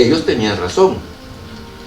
Ellos tenían razón,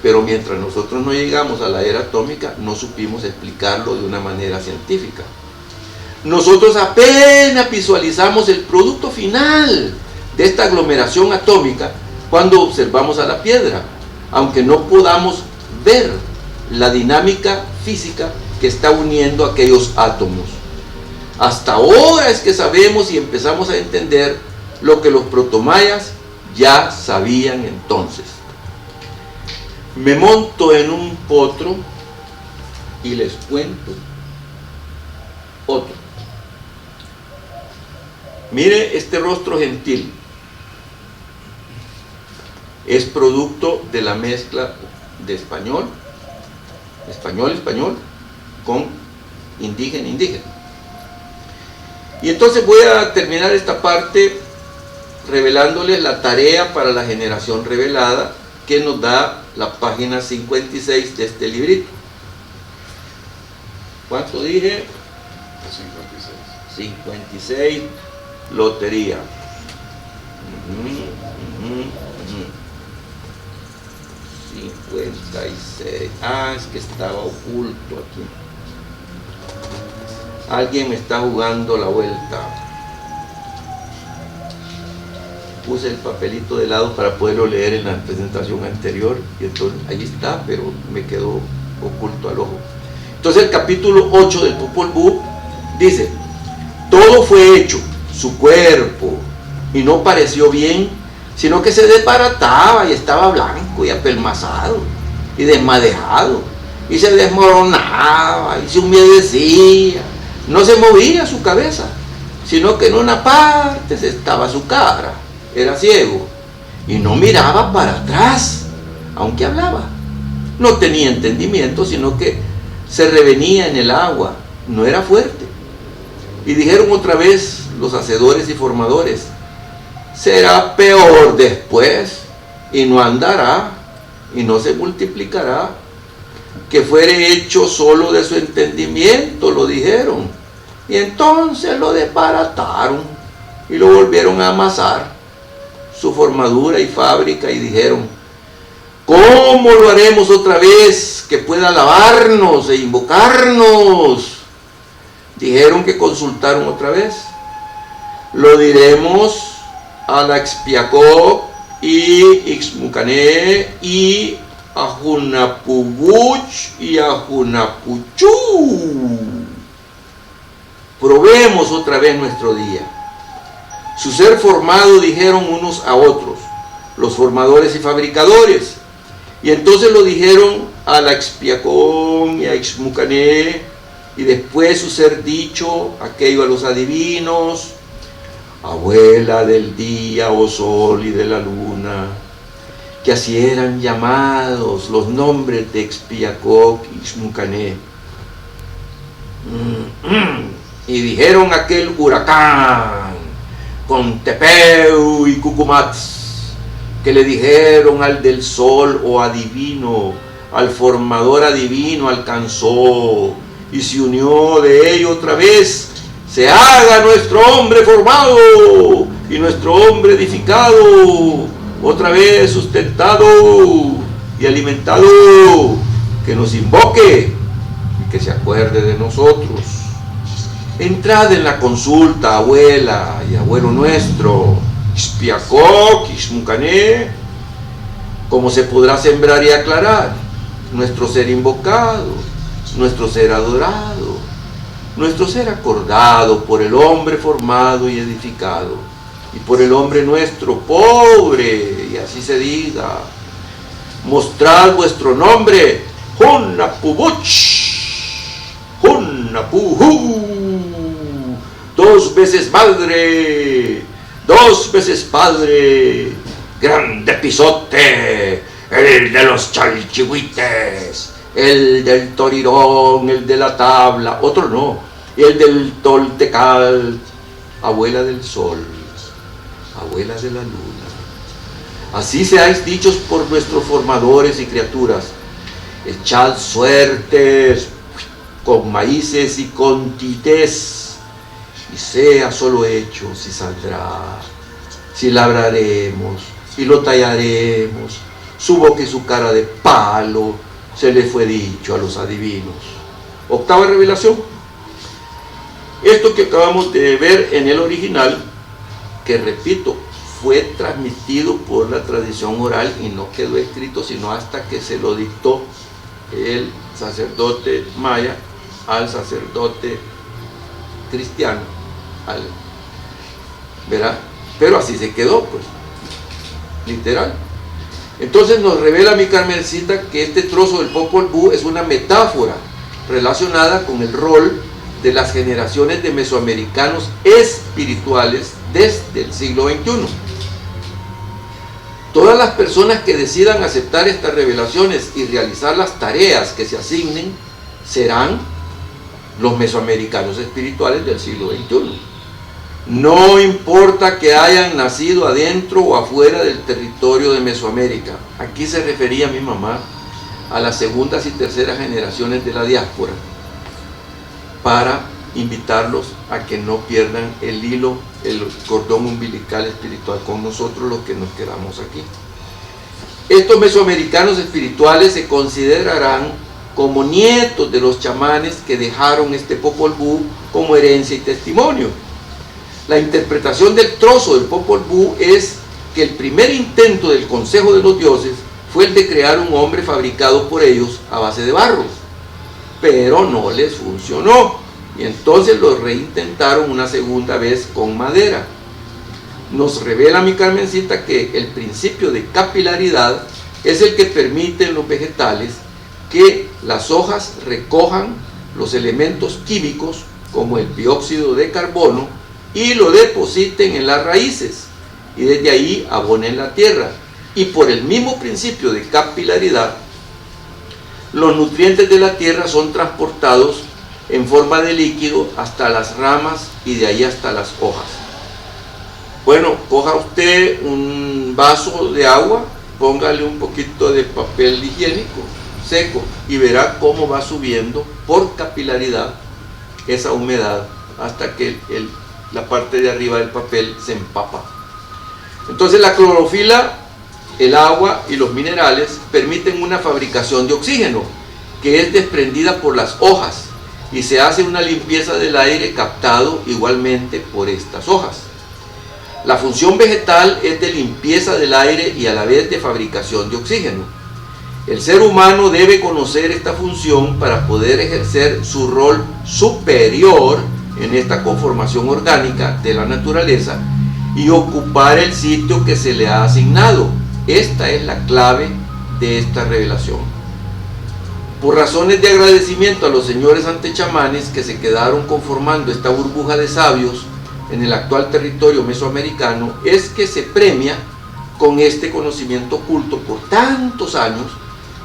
pero mientras nosotros no llegamos a la era atómica, no supimos explicarlo de una manera científica. Nosotros apenas visualizamos el producto final de esta aglomeración atómica cuando observamos a la piedra, aunque no podamos ver la dinámica física que está uniendo aquellos átomos. Hasta ahora es que sabemos y empezamos a entender lo que los protomayas ya sabían entonces. Me monto en un potro y les cuento otro. Mire este rostro gentil. Es producto de la mezcla de español con indígena. Y entonces voy a terminar esta parte revelándoles la tarea para la generación revelada que nos da la página 56 de este librito. ¿Cuánto dije? 56, lotería. 56. Es que estaba oculto aquí. Alguien me está jugando la vuelta. Puse el papelito de lado para poderlo leer en la presentación anterior y entonces ahí está, pero me quedó oculto al ojo. Entonces el capítulo 8 del Popol Vuh dice: todo fue hecho, su cuerpo, y no pareció bien, sino que se desbarataba y estaba blanco y apelmazado y desmadejado y se desmoronaba y se humedecía. No se movía su cabeza, sino que en una parte estaba su cara. Era ciego y no miraba para atrás, aunque hablaba. No tenía entendimiento, sino que se revenía en el agua, no era fuerte. Y dijeron otra vez los hacedores y formadores: será peor después, y no andará, y no se multiplicará, que fuere hecho solo de su entendimiento, lo dijeron. Y entonces lo desbarataron y lo volvieron a amasar, su formadura y fábrica, y dijeron: ¿cómo lo haremos otra vez que pueda alabarnos e invocarnos? Dijeron que consultaron otra vez: lo diremos a la Expiacoc y Ixmucané y a Junapubuch y a Junapuchú. Probemos otra vez nuestro día. Su ser formado, dijeron unos a otros, los formadores y fabricadores. Y entonces lo dijeron a la Expiacón y a Ixmucané, y después su ser dicho, aquello a los adivinos: abuela del día, oh sol y de la luna, que así eran llamados los nombres de Expiacoc y Ixmucané. Y dijeron aquel huracán con Tepeu y Cucumatz, que le dijeron al del sol o adivino, al formador adivino alcanzó, y se unió de ello otra vez: se haga nuestro hombre formado y nuestro hombre edificado, otra vez sustentado y alimentado, que nos invoque y que se acuerde de nosotros. Entrad en la consulta, abuela y abuelo nuestro, Expiacoc, Ixmucané, como se podrá sembrar y aclarar nuestro ser invocado, nuestro ser adorado, nuestro ser acordado por el hombre formado y edificado, y por el hombre nuestro pobre, y así se diga: mostrad vuestro nombre, Junapubuch, Junapujú, 2 veces madre, 2 veces padre, grande pisote, el de los chalchihuites, el del torirón, el de la tabla, otro no, el del toltecal, abuela del sol, abuela de la luna. Así seáis dichos por nuestros formadores y criaturas: echad suertes con maíces y con tités, y sea solo hecho si saldrá, si labraremos, y lo tallaremos, su boca y su cara de palo, se le fue dicho a los adivinos. Octava revelación. Esto que acabamos de ver en el original, que repito, fue transmitido por la tradición oral y no quedó escrito sino hasta que se lo dictó el sacerdote maya al sacerdote cristiano, ¿verdad? Pero así se quedó, pues, literal. Entonces nos revela mi Carmencita que este trozo del Popol Vuh es una metáfora relacionada con el rol de las generaciones de mesoamericanos espirituales desde el siglo XXI. Todas las personas que decidan aceptar estas revelaciones y realizar las tareas que se asignen serán los mesoamericanos espirituales del siglo XXI. No importa que hayan nacido adentro o afuera del territorio de Mesoamérica. Aquí se refería mi mamá a las segundas y terceras generaciones de la diáspora, para invitarlos a que no pierdan el hilo, el cordón umbilical espiritual con nosotros, los que nos quedamos aquí. Estos mesoamericanos espirituales se considerarán como nietos de los chamanes que dejaron este Popol Vuh como herencia y testimonio. La interpretación del trozo del Popol Vuh es que el primer intento del Consejo de los Dioses fue el de crear un hombre fabricado por ellos a base de barro, pero no les funcionó, y entonces lo reintentaron una segunda vez con madera. Nos revela mi Carmencita que el principio de capilaridad es el que permite en los vegetales que las hojas recojan los elementos químicos como el dióxido de carbono y lo depositen en las raíces y desde ahí abonen la tierra. Y por el mismo principio de capilaridad, los nutrientes de la tierra son transportados en forma de líquido hasta las ramas y de ahí hasta las hojas. Bueno, coja usted un vaso de agua, póngale un poquito de papel higiénico seco y verá cómo va subiendo por capilaridad esa humedad hasta que la parte de arriba del papel se empapa. Entonces la clorofila, el agua y los minerales permiten una fabricación de oxígeno que es desprendida por las hojas y se hace una limpieza del aire captado igualmente por estas hojas. La función vegetal es de limpieza del aire y a la vez de fabricación de oxígeno. El ser humano debe conocer esta función para poder ejercer su rol superior en esta conformación orgánica de la naturaleza y ocupar el sitio que se le ha asignado. Esta es la clave de esta revelación. Por razones de agradecimiento a los señores antechamanes que se quedaron conformando esta burbuja de sabios en el actual territorio mesoamericano, es que se premia con este conocimiento oculto por tantos años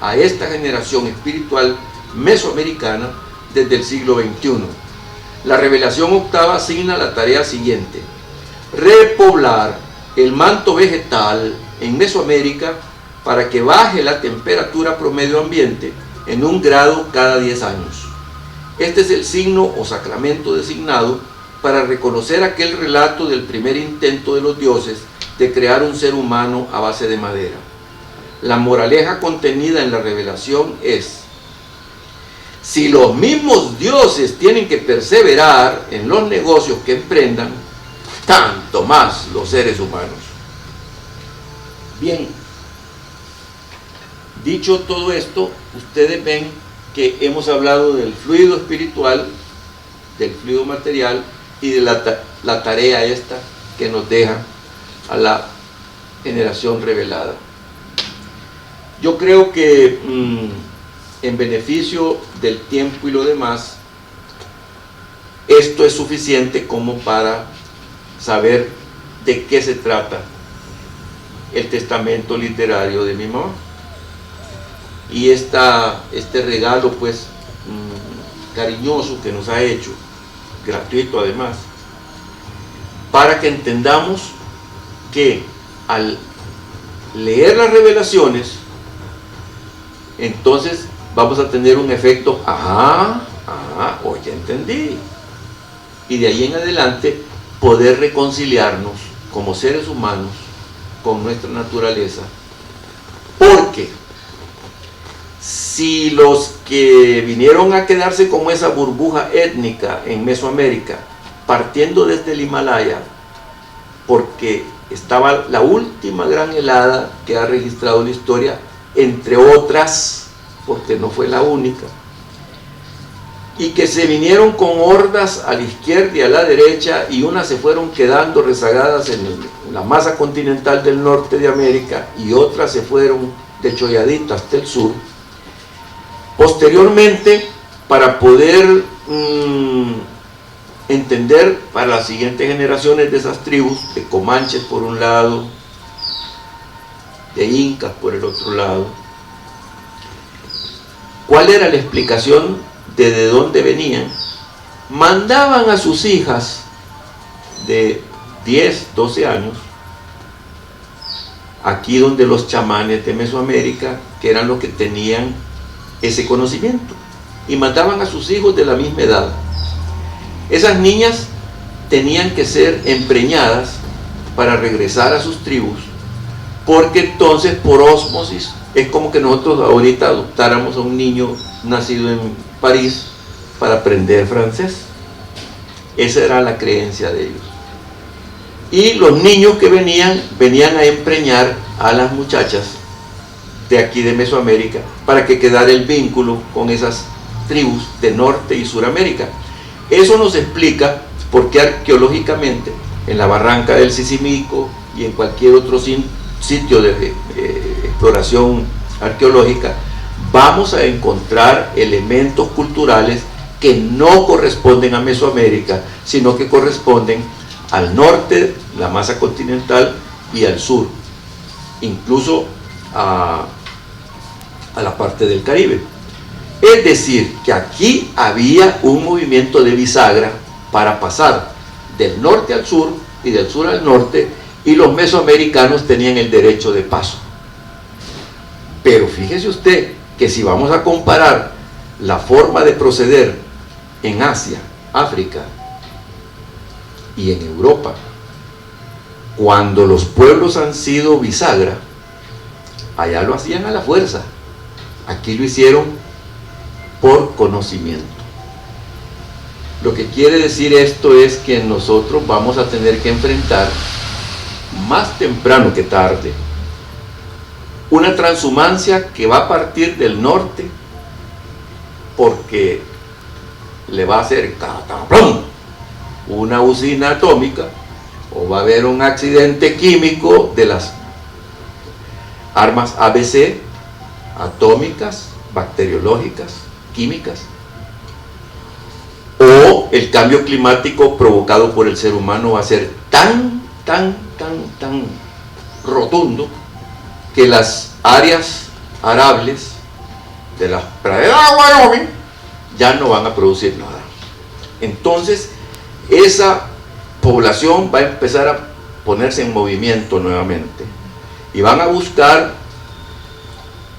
a esta generación espiritual mesoamericana desde el siglo XXI. La revelación octava asigna la tarea siguiente: repoblar el manto vegetal en Mesoamérica para que baje la temperatura promedio ambiente en 1 grado cada 10 años. Este es el signo o sacramento designado para reconocer aquel relato del primer intento de los dioses de crear un ser humano a base de madera. La moraleja contenida en la revelación es: si los mismos dioses tienen que perseverar en los negocios que emprendan, tanto más los seres humanos. Bien, dicho todo esto, ustedes ven que hemos hablado del fluido espiritual, del fluido material y de la tarea esta que nos deja a la generación revelada. Yo creo que en beneficio del tiempo y lo demás, esto es suficiente como para saber de qué se trata el testamento literario de mi mamá. Y este regalo pues cariñoso que nos ha hecho, gratuito además, para que entendamos que al leer las revelaciones, entonces vamos a tener un efecto, hoy ya entendí, y de ahí en adelante poder reconciliarnos como seres humanos con nuestra naturaleza, porque si los que vinieron a quedarse como esa burbuja étnica en Mesoamérica, partiendo desde el Himalaya, porque estaba la última gran helada que ha registrado la historia, entre otras, porque no fue la única, y que se vinieron con hordas a la izquierda y a la derecha, y unas se fueron quedando rezagadas en la masa continental del norte de América, y otras se fueron decholladitas hasta el sur. Posteriormente, para poder entender para las siguientes generaciones de esas tribus, de comanches por un lado, de incas por el otro lado, cuál era la explicación de dónde venían, mandaban a sus hijas de 10, 12 años, aquí donde los chamanes de Mesoamérica, que eran los que tenían ese conocimiento, y mandaban a sus hijos de la misma edad. Esas niñas tenían que ser empreñadas para regresar a sus tribus, porque entonces por ósmosis es como que nosotros ahorita adoptáramos a un niño nacido en París para aprender francés. Esa era la creencia de ellos. Y los niños que venían a empreñar a las muchachas de aquí de Mesoamérica para que quedara el vínculo con esas tribus de Norte y Suramérica. Eso nos explica por qué arqueológicamente en la barranca del Sisimico y en cualquier otro sitio de exploración arqueológica vamos a encontrar elementos culturales que no corresponden a Mesoamérica, sino que corresponden al norte, la masa continental, y al sur, incluso a la parte del Caribe. Es decir, que aquí había un movimiento de bisagra para pasar del norte al sur y del sur al norte, y los mesoamericanos tenían el derecho de paso. Pero fíjese usted que si vamos a comparar la forma de proceder en Asia, África y en Europa, cuando los pueblos han sido bisagra, allá lo hacían a la fuerza, aquí lo hicieron por conocimiento. Lo que quiere decir esto es que nosotros vamos a tener que enfrentar, más temprano que tarde, una transhumancia que va a partir del norte, porque le va a hacer ¡plum! Una usina atómica, o va a haber un accidente químico de las armas ABC, atómicas, bacteriológicas, químicas, o el cambio climático provocado por el ser humano va a ser tan rotundo que las áreas arables de las praderas de Wyoming ya no van a producir nada. Entonces esa población va a empezar a ponerse en movimiento nuevamente y van a buscar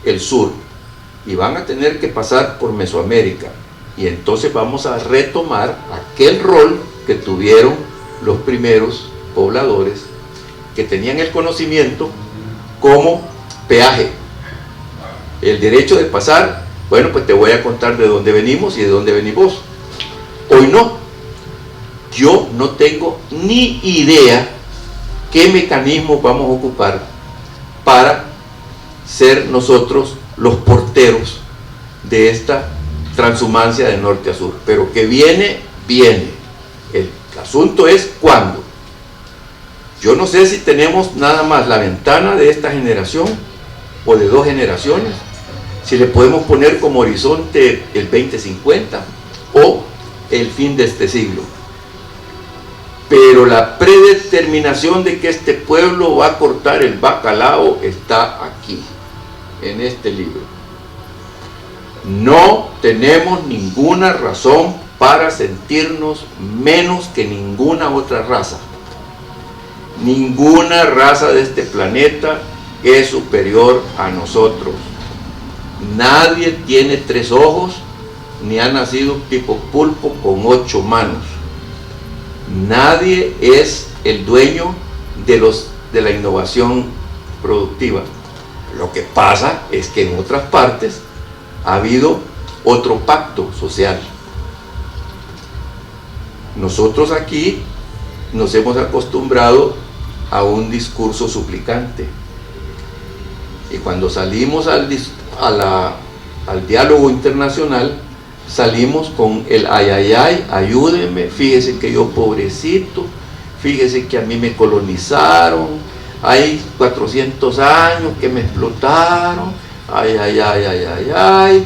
el sur y van a tener que pasar por Mesoamérica, y entonces vamos a retomar aquel rol que tuvieron los primeros pobladores, que tenían el conocimiento como peaje, el derecho de pasar. Bueno, pues te voy a contar de dónde venimos y de dónde venís vos. Hoy no, yo no tengo ni idea qué mecanismos vamos a ocupar para ser nosotros los porteros de esta transhumancia de norte a sur, pero que viene, viene. El asunto es cuándo. Yo no sé si tenemos nada más la ventana de esta generación o de 2 generaciones, si le podemos poner como horizonte el 2050 o el fin de este siglo. Pero la predeterminación de que este pueblo va a cortar el bacalao está aquí, en este libro. No tenemos ninguna razón para sentirnos menos que ninguna otra raza. Ninguna raza de este planeta es superior a nosotros. Nadie tiene 3 ojos, ni ha nacido tipo pulpo con 8 manos. Nadie es el dueño de los de la innovación productiva. Lo que pasa es que en otras partes ha habido otro pacto social. Nosotros aquí nos hemos acostumbrado a un discurso suplicante, y cuando salimos al diálogo internacional, salimos con el ay, ay, ay, ayúdenme, fíjese que yo pobrecito, fíjese que a mí me colonizaron, hay 400 años que me explotaron, ay, ay, ay, ay, ay, ay,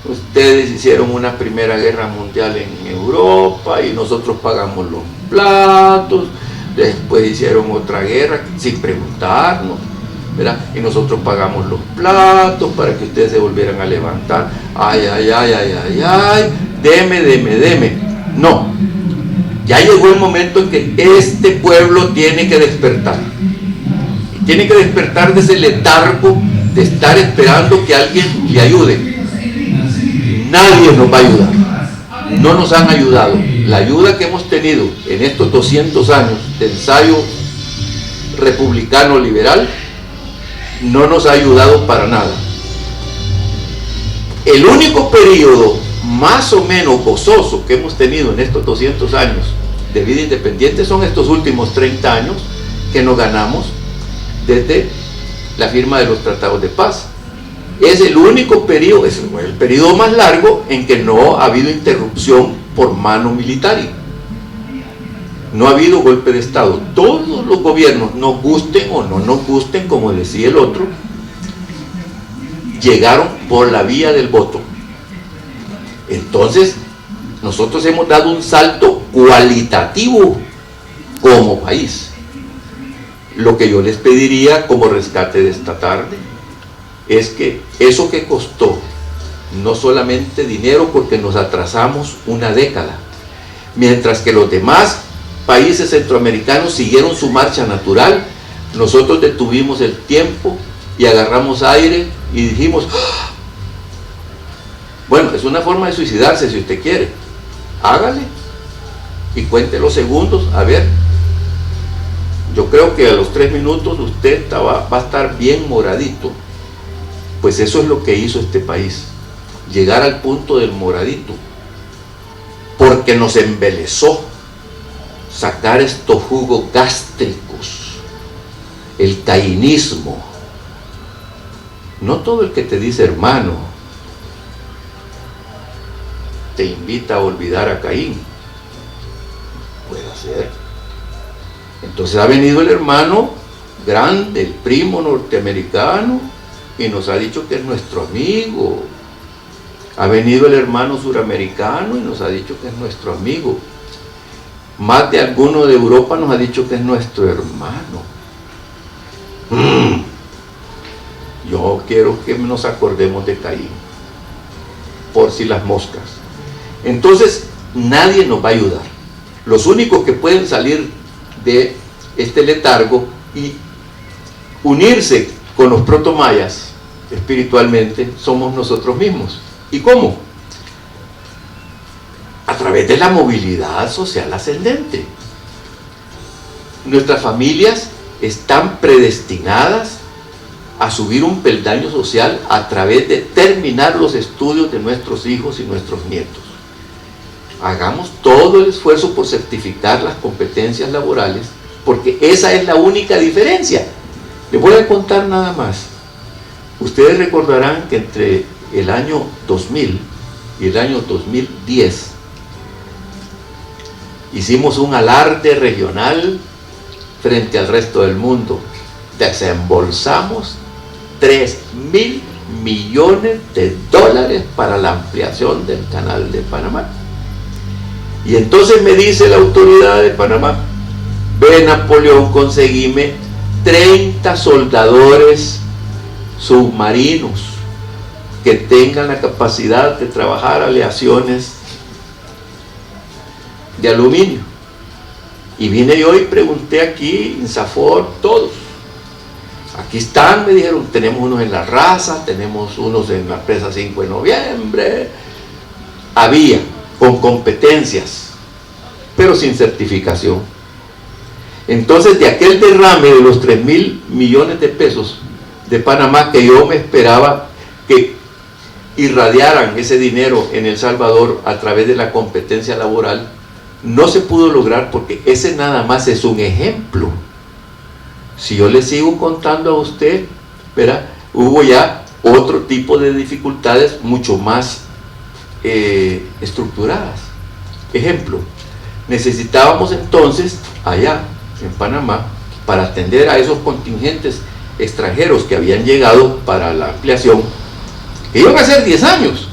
ustedes hicieron una primera guerra mundial en Europa y nosotros pagamos los platos, después hicieron otra guerra sin preguntarnos, ¿verdad? Y nosotros pagamos los platos para que ustedes se volvieran a levantar, ay, ay, ay, ay, ay, ay, deme. No, ya llegó el momento en que este pueblo tiene que despertar. Y tiene que despertar de ese letargo de estar esperando que alguien le ayude. Nadie nos va a ayudar. No nos han ayudado. La ayuda que hemos tenido en estos 200 años de ensayo republicano liberal no nos ha ayudado para nada. El único periodo más o menos gozoso que hemos tenido en estos 200 años de vida independiente son estos últimos 30 años que nos ganamos desde la firma de los tratados de paz. Es el único periodo, es el periodo más largo en que no ha habido interrupción por mano militar. No ha habido golpe de Estado. Todos los gobiernos, nos gusten o no nos gusten, como decía el otro, llegaron por la vía del voto. Entonces, nosotros hemos dado un salto cualitativo como país. Lo que yo les pediría como rescate de esta tarde es que eso que costó, no solamente dinero, porque nos atrasamos una década, mientras que los demás países centroamericanos siguieron su marcha natural, nosotros detuvimos el tiempo y agarramos aire y dijimos, ¡ah! Bueno, es una forma de suicidarse si usted quiere, hágale y cuente los segundos, a ver. Yo creo que a los 3 minutos usted va a estar bien moradito. Pues eso es lo que hizo este país, llegar al punto del moradito, porque nos embelezó sacar estos jugos gástricos, el cainismo. No todo el que te dice hermano te invita a olvidar a Caín. Puede ser. Entonces ha venido el hermano grande, el primo norteamericano, y nos ha dicho que es nuestro amigo. Ha venido el hermano suramericano y nos ha dicho que es nuestro amigo. Más de alguno de Europa nos ha dicho que es nuestro hermano. Yo quiero que nos acordemos de Caín, por si las moscas. Entonces, nadie nos va a ayudar. Los únicos que pueden salir de este letargo y unirse con los protomayas espiritualmente somos nosotros mismos. ¿Y cómo? A través de la movilidad social ascendente. Nuestras familias están predestinadas a subir un peldaño social a través de terminar los estudios de nuestros hijos y nuestros nietos. Hagamos todo el esfuerzo por certificar las competencias laborales, porque esa es la única diferencia. Les voy a contar nada más. Ustedes recordarán que entre el año 2000 y el año 2010 hicimos un alarde regional frente al resto del mundo. Desembolsamos $3.000 millones para la ampliación del canal de Panamá. Y entonces me dice la autoridad de Panamá: ve, Napoleón, conseguime 30 soldadores submarinos que tengan la capacidad de trabajar aleaciones de aluminio. Y vine yo y pregunté aquí, en Safor, todos. Aquí están, me dijeron, tenemos unos en La Raza, tenemos unos en la presa 5 de noviembre. Había, con competencias, pero sin certificación. Entonces, de aquel derrame de los 3.000 millones de pesos de Panamá, que yo me esperaba que irradiaran ese dinero en El Salvador a través de la competencia laboral, no se pudo lograr, porque ese nada más es un ejemplo. Si yo le sigo contando a usted, ¿verdad?, hubo ya otro tipo de dificultades mucho más estructuradas. Ejemplo, necesitábamos entonces allá en Panamá, para atender a esos contingentes extranjeros que habían llegado para la ampliación, que iban a ser 10 años,